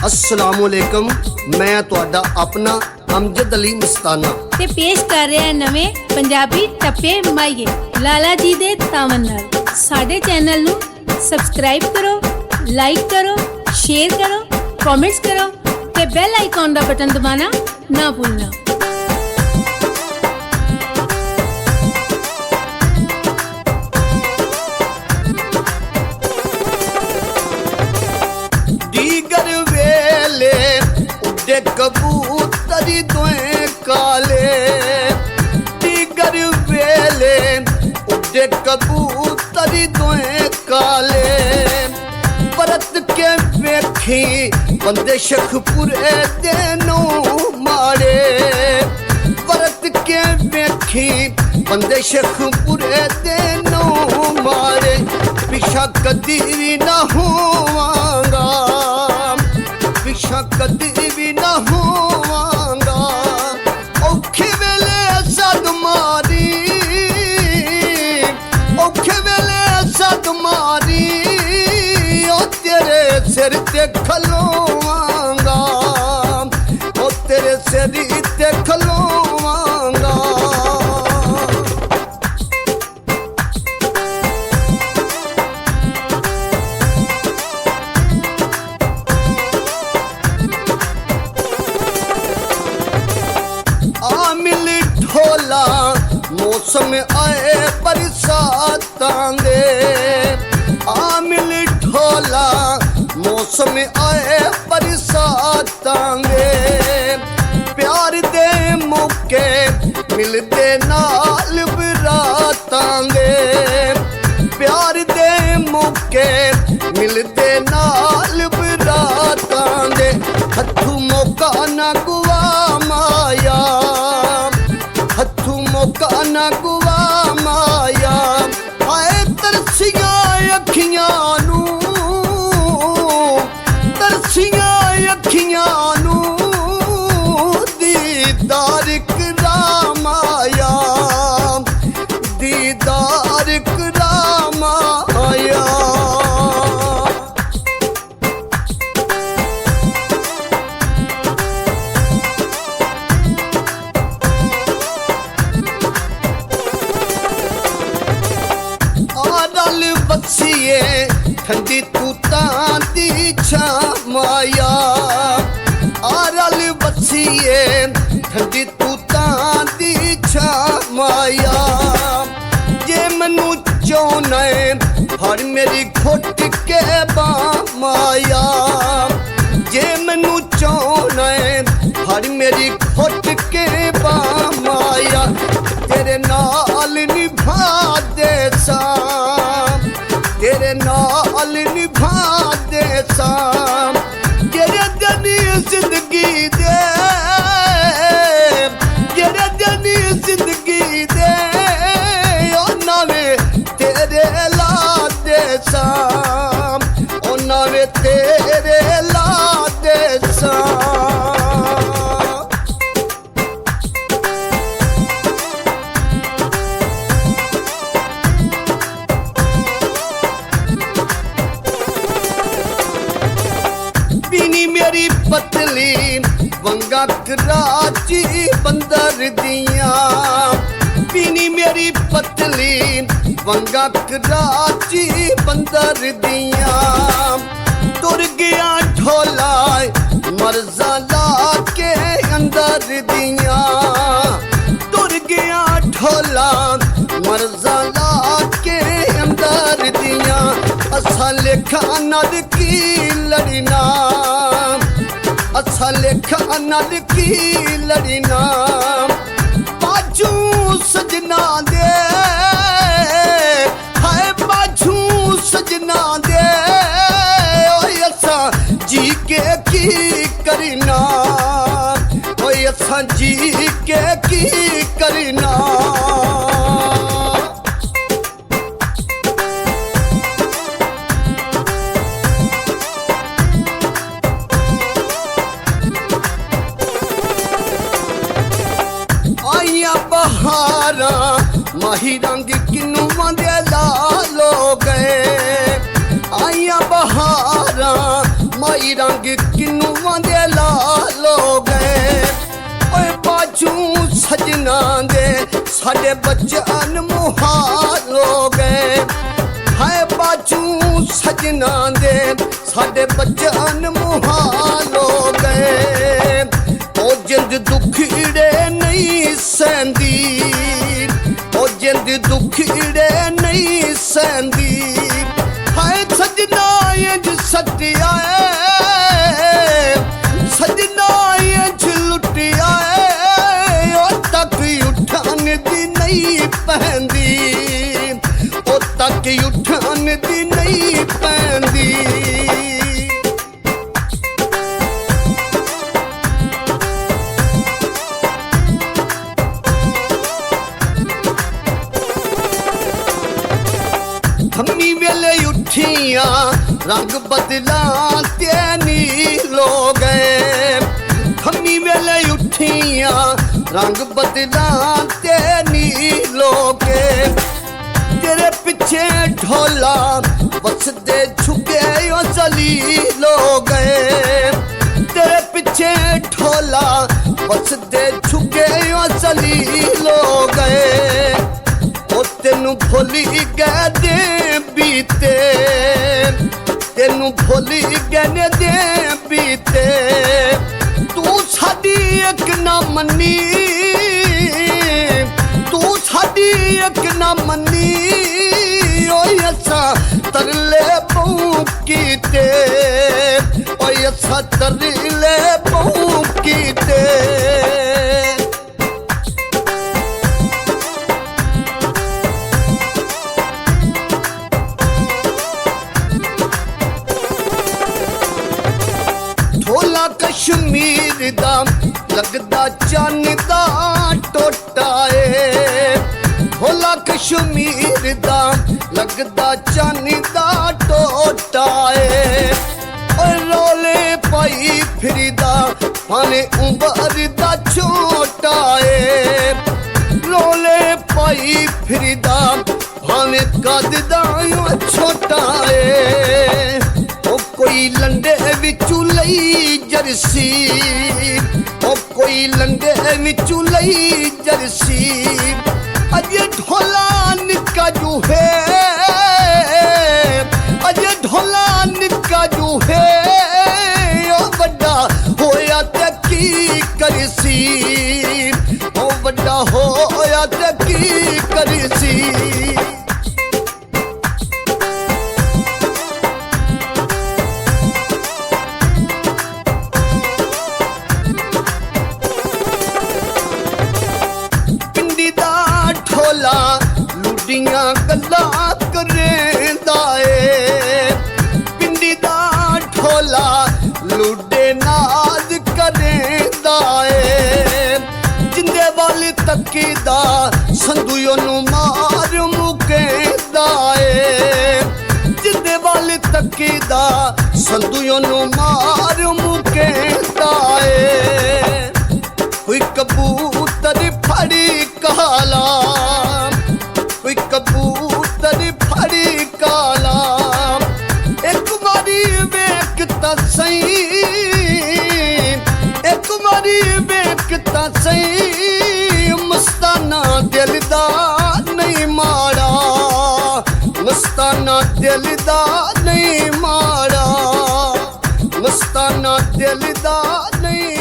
अस्सलामुअलैकुम, मैं तुहाडा अपना अमजद अली मस्ताना ते पेश कर रहे हैं नवे पंजाबी टप्पे माइये लाला जी दे तावन नाल। साडे चैनल नू सबसक्राइब करो, लाइक करो, शेयर करो, कमेंट्स करो ते बेल आइकॉन दा बटन दबाना ना भूलना। दीगर वेले उड़े कबूतरी दोए काले, दीगर वेले उड़े कबूतरी दोए काले। परत के वेखी बंदे शखपुरे देनो मारे, परत के वेखी बंदे शखपुरे देनो मारे। पिछा कदी भी ना होवांगा, पिछा कदी भी ना होवांगा। औखे वेले सद मारी, औखे वेले सद मारी, ओ तेरे सिर ते खलोवांगा, ओ तेरे सिर ते खलोवांगा। आमिल ढोला मौसम आए बरसातां दे, आमिल ढोला मौसम आए बरसातां दे। प्यार दे मौके मिलदे नाल बरातां दे, प्यार दे मौके मिलदे नाल बरातां दे। हथू मौका ना गुआ माया, हथू मौका ना गुआ माया। आए तरसियां अखियां नू, तरसियां अखियां नू, दीदार करामाया, दीदार करामाया। आरल बसीए ठंडी तूतां दी छामाया, आरल बसीए ठंडी तूतां दी छामाया। जे मैनू चाहना है फड़ मेरी घुट के बामाया, जे मैनू चाहना है फड़ मेरी घुट के बामाया। तेरे नाल निभा दे साम, तेरे नाल निभा दे साम। तेरे जनी जिंदगी दे, तेरे जनी जिंदगी दे, ओ नावे तेरे ला दे साम, ओ नावे तेरे ला दे साम। बीनी मेरी पतली वंगा कराची बंदर दिया, बीनी मेरी पतली वंगा कराची बंदर दिया। तुर गया ढोला मर्जा ला के अंदर दिया, तुर गया ढोला मर्जा ला के अंदर दिया। असा लेखा नद की लड़ना, असा लेखा नद की लड़ना। बाजू सजना दे, हाय बाजू सजना दे, ओए असा जी के की करना, ओए असा जी के की करना। आइया बहारा माही रंग किनुआ दे लालो गए, आइया बहारा ਮਾਈ ਰੰਗ ਕਿਨੂਆਂ ਦੇ ਲਾਲੋ ਗਏ ਓਏ ਬਾਜੂ ਸਜਣਾ ਦੇ ਸਾਡੇ ਬੱਚਿਆਂ ਮੁਹਾਲ ਗਏ ਹਾਏ ਬਾਜੂ ਸਜਣਾ ਦੇ ਸਾਡੇ ਬੱਚਿਆਂ ਮੁਹਾਲ ਗਏ ਉਹ ਜਿੰਦ ਦੁਖੜੇ ਨਹੀਂ ਸਹਿੰਦੀ ਉਹ ਜਿੰਦ ਦੁਖੜੇ ਨਹੀਂ ਸਹਿੰਦੀ ਹਾਏ ਸਜਣਾ ਇੰਜ ਸੱਟਿਆ ਸਜਣਾ ਇੰਜ ਲੁੱਟਿਆ ਉਹ ਤੱਕ ਉਠਾਨ ਦੀ ਨਹੀਂ ਪੈਂਦੀ ਉਹ ਤੱਕ ਉਠਾਨ ਦੀ ਨਹੀਂ ਪੈਂਦੀ ਥੰਮੀ ਵੇਲੇ ਉੱਠੀਆਂ ਰੰਗ ਬਦਲਾਂ ਤੇ ਨੀਲੋ ਗਏ ਥੰਮੀ ਵੇਲੇ ਉੱਠੀਆਂ ਰੰਗ ਬਦਲਾਂ ਤੇ ਨੀਲੋ ਗਏ ਤੇਰੇ ਪਿੱਛੇ ਢੋਲਾ ਵਸਦੇ ਝੁਕੇ ਓ ਜ਼ਲੀਲੋ ਗਏ ਤੇਰੇ ਪਿੱਛੇ ਢੋਲਾ ਵਸਦੇ ਝੁਕੇ ਓ ਜ਼ਲੀਲੋ ਗਏ ਉਹ ਤੈਨੂੰ ਭੁੱਲ ਗਏ ਦੇ ਬੀਤੇ ਤੈਨੂੰ ਭੁੱਲ ਗਏ ਦੇ ਬੀਤੇ ਤੂੰ ਸਾਡੀ ਇੱਕ ਨਾ ਮੰਨੀ ਤੂੰ ਸਾਡੀ ਇੱਕ ਨਾ ਮੰਨੀ ਓਏ ਅਸਾਂ ਤਰਲੇ ਪਉ ਕੀਤੇ ਓਏ ਅਸਾਂ ਤਰਲੇ ਪਉ ਕੀਤੇ ਢੋਲਾ ਕਸ਼ਮੀਰ ਦਾ ਲੱਗਦਾ ਚੰਨ ਦਾ ਟੋਟਾ ਏ ਢੋਲਾ ਕਸ਼ਮੀਰ ਦਾ ਲੱਗਦਾ ਚੰਨ ਦਾ ਟੋਟਾ ਏ ਓਏ ਰੋਲੇ ਪਾਈ ਫਿਰਦਾ ਹਾਲੇ ਉਮਰ ਦਾ ਛੋਟਾ ਏ ਰੋਲੇ ਪਾਈ ਫਿਰਦਾ ਹਾਲੇ ਕੱਦ ਦਾ ਛੋਟਾ ਏ ਉਹ ਕੋਈ ਲੰਡੇ ਵਿੱਚੋਂ ਲਈ ਜਰਸੀ ਉਹ ਕੋਈ ਲੰਡੇ ਵਿੱਚੋਂ ਲਈ ਜਰਸੀ ਅਜੇ ਢੋਲਾ ਨਿੱਕਾ ਜੂ ਹੈ ਅਜੇ ਢੋਲਾ ਨਿੱਕਾ ਜੂ ਹੈ ਉਹ ਵੱਡਾ ਹੋਇਆ ਤੇ ਕੀ ਕਰਸੀ ਉਹ ਵੱਡਾ ਹੋਇਆ ਤੇ ਕੀ ਕਰਸੀ ਲੁੱਡੀਆਂ ਗੱਲਾਂ ਕਰੇਂਦਾ ਏ ਪਿੰਡੀ ਦਾ ਢੋਲਾ ਲੁੱਡੇ ਨਾਜ਼ ਕਰੇਂਦਾ ਏ ਜਿੰਦੇ ਵੱਲ ਤੱਕੀਦਾ ਸੰਧੂ ਉਹਨੂੰ ਮਾਰ ਮੁਕੇਂਦਾ ਏ ਜਿੰਦੇ ਵੱਲ ਤੱਕੀਦਾ ਸੰਧੂ ਉਹਨੂੰ ਮਾਰ ਮੁਕੇਂਦਾ ਏ ਕੋਈ ਕਬੂਤਰ ਫੜੀ ਕਾਲਾ ਕੋਈ ਕਬੂਤਰ ਫੜੀ ਕਾਲਾ ਇੱਕ ਵਾਰੀ ਵੇਖ ਤਾਂ ਸਹੀ ਇੱਕ ਵਾਰੀ ਵੇਖ ਤਾਂ ਸਹੀ ਮਸਤਾਨਾ ਦਿਲ ਦਾ ਨਹੀਂ ਮਾੜਾ ਮਸਤਾਨਾ ਦਿਲ ਦਾ ਨਹੀਂ ਮਾੜਾ ਮਸਤਾਨਾ ਦਿਲ ਦਾ ਨਹੀਂ